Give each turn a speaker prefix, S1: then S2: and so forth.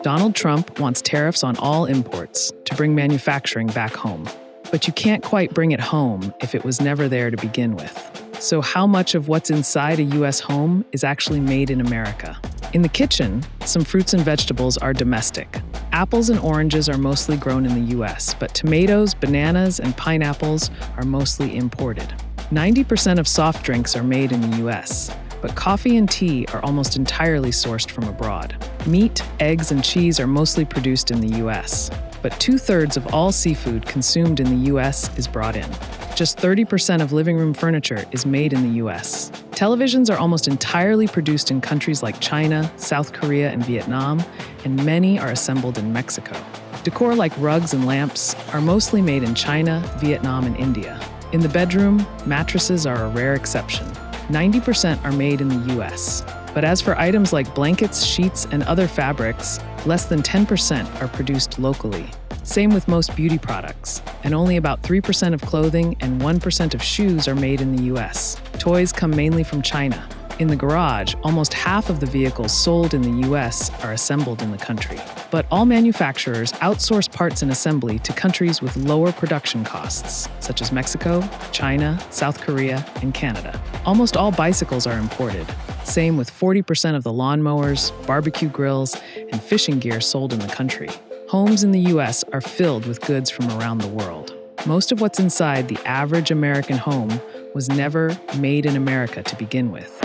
S1: Donald Trump wants tariffs on all imports to bring manufacturing back home. But you can't quite bring it home if it was never there to begin with. So how much of what's inside a U.S. home is actually made in America? In the kitchen, some fruits and vegetables are domestic. Apples and oranges are mostly grown in the U.S., but tomatoes, bananas, and pineapples are mostly imported. 90% of soft drinks are made in the U.S., but coffee and tea are almost entirely sourced from abroad. Meat, eggs, and cheese are mostly produced in the U.S., but 2/3 of all seafood consumed in the U.S. is brought in. Just 30% of living room furniture is made in the U.S. Televisions are almost entirely produced in countries like China, South Korea, and Vietnam, and many are assembled in Mexico. Decor like rugs and lamps are mostly made in China, Vietnam, and India. In the bedroom, mattresses are a rare exception. 90% are made in the U.S. But as for items like blankets, sheets, and other fabrics, less than 10% are produced locally. Same with most beauty products, and only about 3% of clothing and 1% of shoes are made in the U.S. Toys come mainly from China. In the garage, almost half of the vehicles sold in the U.S. are assembled in the country. But all manufacturers outsource parts and assembly to countries with lower production costs, such as Mexico, China, South Korea, and Canada. Almost all bicycles are imported. Same with 40% of the lawnmowers, barbecue grills, and fishing gear sold in the country. Homes in the U.S. are filled with goods from around the world. Most of what's inside the average American home was never made in America to begin with.